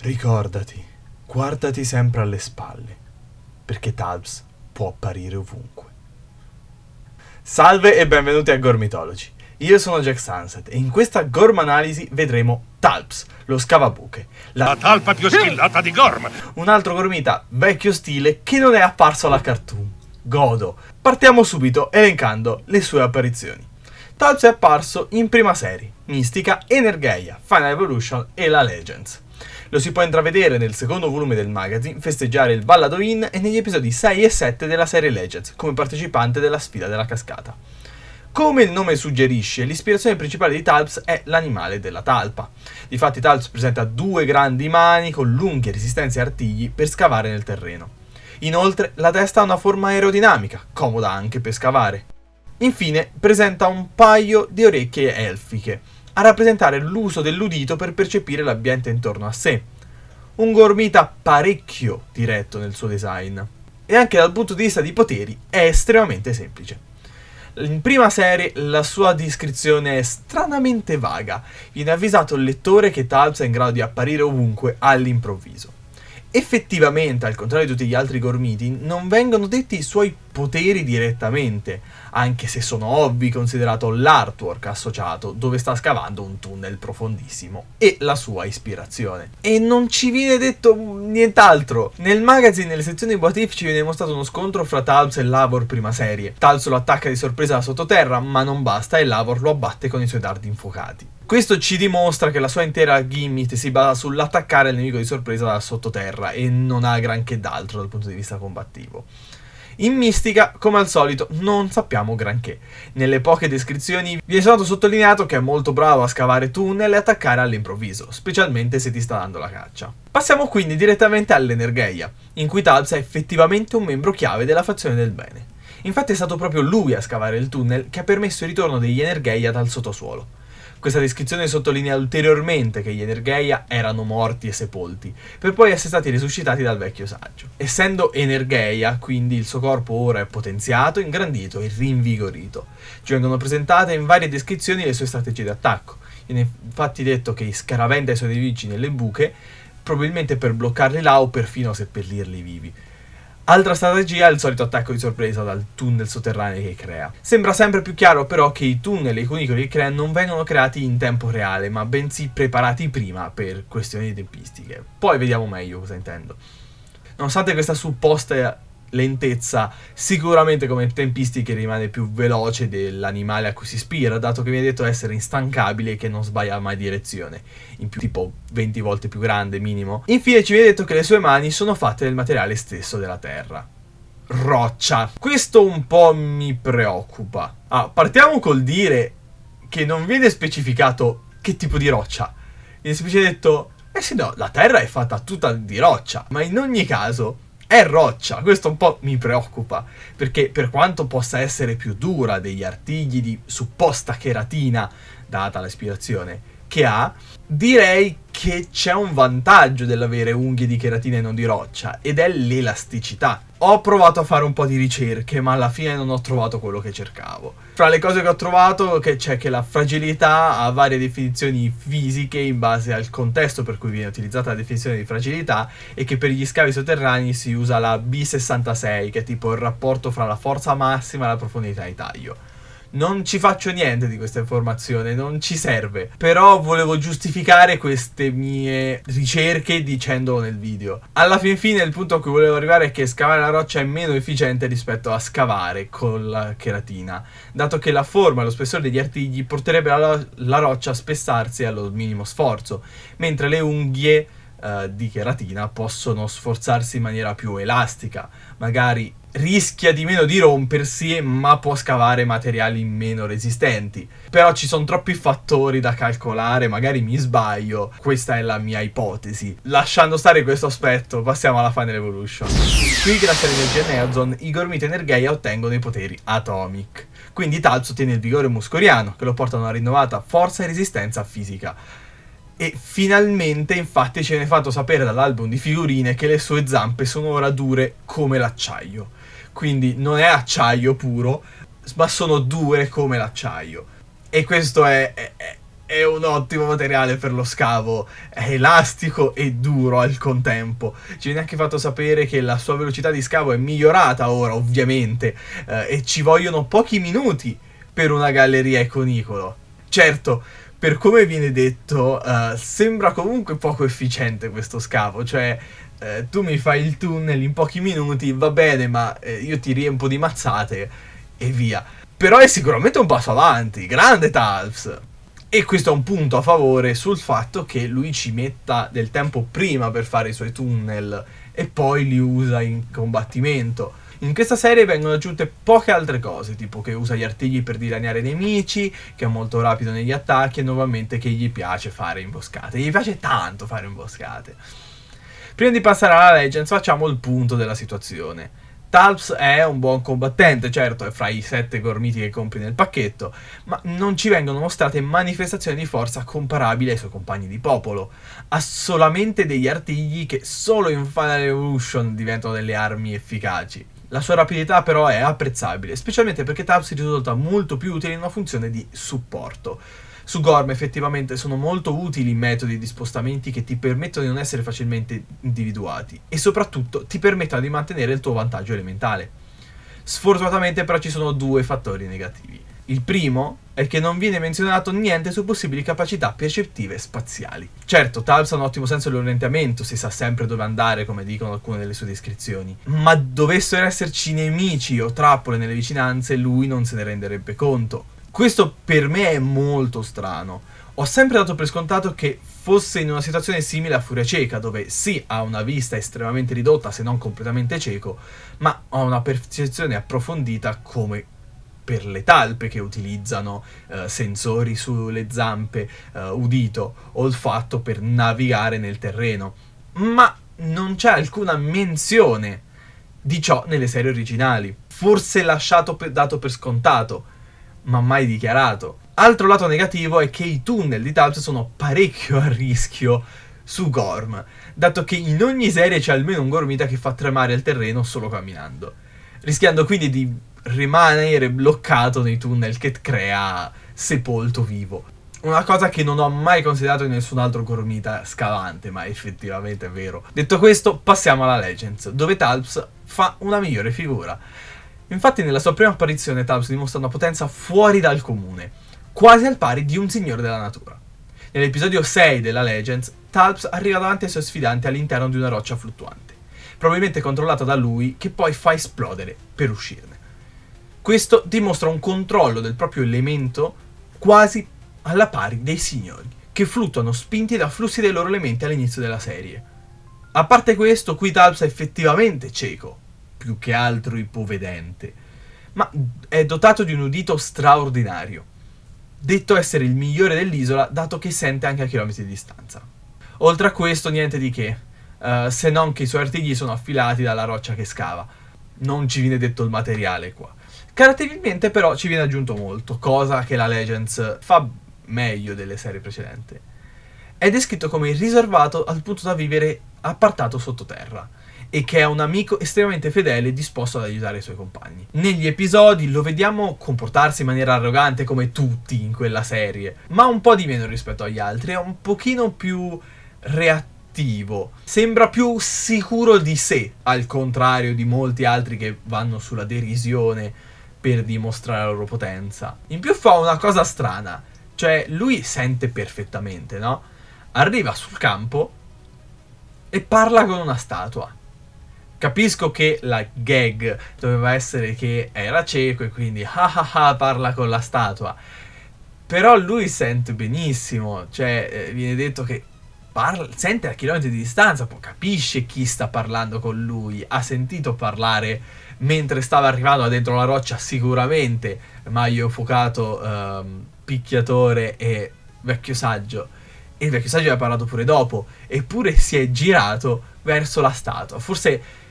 Ricordati, guardati sempre alle spalle, perché Talps può apparire ovunque. Salve e benvenuti a Gormitology. Io sono Jack Sunset e in questa Gormanalisi vedremo Talps, lo scavabuche, La talpa più schillata di Gorm. un altro gormita vecchio stile che non è apparso alla cartoon. Godo. Partiamo subito elencando le sue apparizioni. Talps è apparso in prima serie, Mistica, Energeia, Final Evolution e la Legends. Lo si può intravedere nel secondo volume del magazine, festeggiare il Balladoin e negli episodi 6 e 7 della serie Legends, come partecipante della sfida della cascata. Come il nome suggerisce, l'ispirazione principale di Talps è l'animale della talpa. Difatti Talps presenta due grandi mani con lunghi e resistenti artigli per scavare nel terreno. Inoltre la testa ha una forma aerodinamica, comoda anche per scavare. Infine presenta un paio di orecchie elfiche, a rappresentare l'uso dell'udito per percepire l'ambiente intorno a sé. Un gormita parecchio diretto nel suo design. E anche dal punto di vista di poteri è estremamente semplice. In prima serie la sua descrizione è stranamente vaga. Viene avvisato il lettore che Talps è in grado di apparire ovunque all'improvviso. Effettivamente, al contrario di tutti gli altri gormiti, non vengono detti i suoi poteri direttamente, anche se sono ovvi considerato l'artwork associato dove sta scavando un tunnel profondissimo e la sua ispirazione. E non ci viene detto nient'altro. Nel magazine, nelle sezioni what if, ci viene mostrato uno scontro fra Talps e Lavor prima serie. Talps lo attacca di sorpresa da sottoterra, ma non basta e Lavor lo abbatte con i suoi dardi infuocati. Questo ci dimostra che la sua intera gimmick si basa sull'attaccare il nemico di sorpresa da sottoterra e non ha granché d'altro dal punto di vista combattivo. In Mistica, come al solito, non sappiamo granché. Nelle poche descrizioni viene soltanto sottolineato che è molto bravo a scavare tunnel e attaccare all'improvviso, specialmente se ti sta dando la caccia. Passiamo quindi direttamente all'Energeia, in cui Talps è effettivamente un membro chiave della fazione del bene. Infatti è stato proprio lui a scavare il tunnel che ha permesso il ritorno degli Energeia dal sottosuolo. Questa descrizione sottolinea ulteriormente che gli Energeia erano morti e sepolti, per poi essere stati risuscitati dal vecchio saggio. Essendo Energeia, quindi il suo corpo ora è potenziato, ingrandito e rinvigorito. Ci vengono presentate in varie descrizioni le sue strategie di attacco. Viene infatti detto che scaraventa i suoi nemici nelle buche, probabilmente per bloccarli là o perfino seppellirli vivi. Altra strategia è il solito attacco di sorpresa dal tunnel sotterraneo che crea. Sembra sempre più chiaro però che i tunnel e i cunicoli che crea non vengono creati in tempo reale, ma bensì preparati prima per questioni tempistiche. Poi vediamo meglio cosa intendo. Nonostante questa supposta lentezza, sicuramente come tempistiche rimane più veloce dell'animale a cui si ispira, dato che viene detto essere instancabile e che non sbaglia mai direzione, in più tipo 20 volte più grande minimo. Infine ci viene detto che le sue mani sono fatte del materiale stesso della terra. Roccia. Questo un po' mi preoccupa. Partiamo col dire che non viene specificato che tipo di roccia. Viene semplicemente detto, sì no, la terra è fatta tutta di roccia, ma in ogni caso è roccia. Questo un po' mi preoccupa, perché per quanto possa essere più dura degli artigli di supposta cheratina, data l'ispirazione che ha, direi che c'è un vantaggio dell'avere unghie di cheratina e non di roccia, ed è l'elasticità. Ho provato a fare un po' di ricerche, ma alla fine non ho trovato quello che cercavo. Fra le cose che ho trovato c'è che la fragilità ha varie definizioni fisiche in base al contesto per cui viene utilizzata la definizione di fragilità, e che per gli scavi sotterranei si usa la B66, che è tipo il rapporto fra la forza massima e la profondità di taglio. Non ci faccio niente di questa informazione, non ci serve, però volevo giustificare queste mie ricerche dicendolo nel video. Alla fin fine il punto a cui volevo arrivare è che scavare la roccia è meno efficiente rispetto a scavare con la cheratina, dato che la forma e lo spessore degli artigli porterebbe la roccia a spessarsi allo minimo sforzo, mentre le unghie di cheratina possono sforzarsi in maniera più elastica, magari rischia di meno di rompersi, ma può scavare materiali meno resistenti. Però ci sono troppi fattori da calcolare, magari mi sbaglio, questa è la mia ipotesi. Lasciando stare questo aspetto, passiamo alla Final Evolution. Qui, grazie all'energia Neozone, i gormiti Energeia ottengono i poteri Atomic. Quindi Talps ottiene il vigore muscoriano, che lo porta a una rinnovata forza e resistenza fisica. E finalmente, infatti, ce ne è fatto sapere dall'album di figurine che le sue zampe sono ora dure come l'acciaio. Quindi non è acciaio puro, ma sono dure come l'acciaio. E questo è è un ottimo materiale per lo scavo, è elastico e duro al contempo. Ci viene anche fatto sapere che la sua velocità di scavo è migliorata ora, ovviamente, e ci vogliono pochi minuti per una galleria iconicolo. Certo, per come viene detto, sembra comunque poco efficiente questo scavo, cioè tu mi fai il tunnel in pochi minuti, va bene, ma io ti riempo di mazzate e via. Però è sicuramente un passo avanti, grande Talps. E questo è un punto a favore sul fatto che lui ci metta del tempo prima per fare i suoi tunnel e poi li usa in combattimento. In questa serie vengono aggiunte poche altre cose, tipo che usa gli artigli per dilaniare i nemici, che è molto rapido negli attacchi e nuovamente che gli piace fare imboscate. Gli piace tanto fare imboscate. Prima di passare alla Legends facciamo il punto della situazione. Talps è un buon combattente, certo, è fra i 7 gormiti che compri nel pacchetto, ma non ci vengono mostrate manifestazioni di forza comparabili ai suoi compagni di popolo. Ha solamente degli artigli che solo in Final Evolution diventano delle armi efficaci. La sua rapidità però è apprezzabile, specialmente perché Talps risulta molto più utile in una funzione di supporto. Su Gorm effettivamente sono molto utili i metodi di spostamenti che ti permettono di non essere facilmente individuati e soprattutto ti permettono di mantenere il tuo vantaggio elementale. Sfortunatamente però ci sono 2 fattori negativi. Il primo è che non viene menzionato niente su possibili capacità percettive spaziali. Certo, Talps ha un ottimo senso dell'orientamento, si sa sempre dove andare, come dicono alcune delle sue descrizioni, ma dovessero esserci nemici o trappole nelle vicinanze, lui non se ne renderebbe conto. Questo per me è molto strano. Ho sempre dato per scontato che fosse in una situazione simile a Furia Cieca, dove sì, ha una vista estremamente ridotta, se non completamente cieco, ma ha una percezione approfondita come per le talpe che utilizzano sensori sulle zampe, udito, olfatto per navigare nel terreno. Ma non c'è alcuna menzione di ciò nelle serie originali. Forse dato per scontato, ma mai dichiarato. Altro lato negativo è che i tunnel di Talps sono parecchio a rischio su Gorm, dato che in ogni serie c'è almeno un gormita che fa tremare il terreno solo camminando, rischiando quindi di rimanere bloccato nei tunnel che crea sepolto vivo. Una cosa che non ho mai considerato in nessun altro gormita scavante, ma effettivamente è vero. Detto questo, passiamo alla Legends, dove Talps fa una migliore figura. Infatti nella sua prima apparizione Talps dimostra una potenza fuori dal comune, quasi al pari di un signore della natura. Nell'episodio 6 della Legends, Talps arriva davanti ai suoi sfidanti all'interno di una roccia fluttuante, probabilmente controllata da lui, che poi fa esplodere per uscirne. Questo dimostra un controllo del proprio elemento quasi alla pari dei signori, che fluttuano spinti da flussi dei loro elementi all'inizio della serie. A parte questo, qui Talps è effettivamente cieco, più che altro ipovedente, ma è dotato di un udito straordinario, detto essere il migliore dell'isola dato che sente anche a chilometri di distanza. Oltre a questo niente di che, se non che i suoi artigli sono affilati dalla roccia che scava. Non ci viene detto il materiale qua. Caratterialmente però ci viene aggiunto molto, cosa che la Legends fa meglio delle serie precedenti. È descritto come riservato al punto da vivere appartato sottoterra e che è un amico estremamente fedele e disposto ad aiutare i suoi compagni. Negli episodi lo vediamo comportarsi in maniera arrogante come tutti in quella serie, ma un po' di meno rispetto agli altri, è un pochino più reattivo, sembra più sicuro di sé, al contrario di molti altri che vanno sulla derisione per dimostrare la loro potenza. In più fa una cosa strana, cioè lui sente perfettamente, no? Arriva sul campo e parla con una statua. Capisco che la gag doveva essere che era cieco e quindi parla con la statua, però lui sente benissimo, cioè viene detto che sente a chilometri di distanza, poi capisce chi sta parlando con lui, ha sentito parlare mentre stava arrivando da dentro la roccia sicuramente Maio Fukato, Picchiatore e Vecchio Saggio, e il Vecchio Saggio aveva parlato pure dopo, eppure si è girato verso la statua. Forse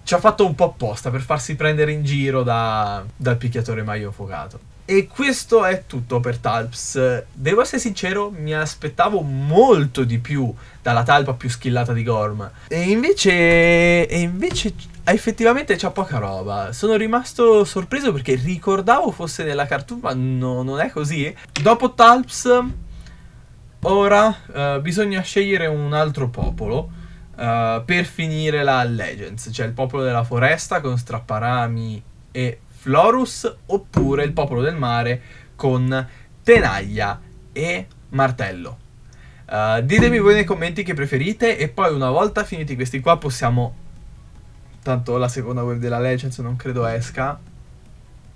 ci ha fatto un po' apposta per farsi prendere in giro dal Picchiatore Maio Fukato. E questo è tutto per Talps. Devo essere sincero, mi aspettavo molto di più dalla talpa più skillata di Gorm. E invece effettivamente c'ha poca roba. Sono rimasto sorpreso perché ricordavo fosse nella cartoon, ma non è così. Dopo Talps Ora bisogna scegliere un altro popolo per finire la Legends, cioè il popolo della foresta con strapparami e Florus, oppure il popolo del mare con tenaglia e martello. Ditemi voi nei commenti che preferite, e poi una volta finiti questi qua possiamo... Tanto la seconda wave della Legends non credo esca,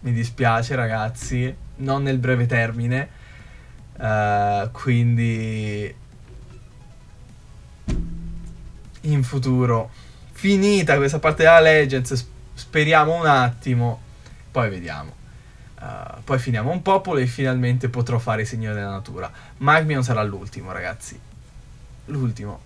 mi dispiace ragazzi, non nel breve termine, quindi in futuro, finita questa parte della Legends, speriamo un attimo, poi vediamo. Poi finiamo un popolo e finalmente potrò fare i Signori della Natura. Magmion sarà l'ultimo, ragazzi. L'ultimo.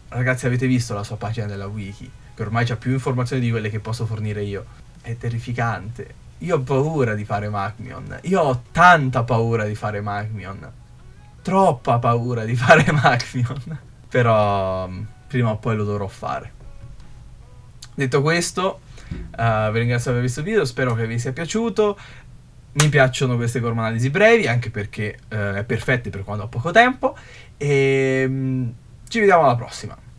Ragazzi, avete visto la sua pagina della wiki? Che ormai c'ha più informazioni di quelle che posso fornire io. È terrificante. Io ho paura di fare Magmion. Io ho tanta paura di fare Magmion. Troppa paura di fare Magmion. Però prima o poi lo dovrò fare. Detto questo, vi ringrazio per aver visto il video, spero che vi sia piaciuto. Mi piacciono queste analisi brevi, anche perché è perfette per quando ho poco tempo. E ci vediamo alla prossima.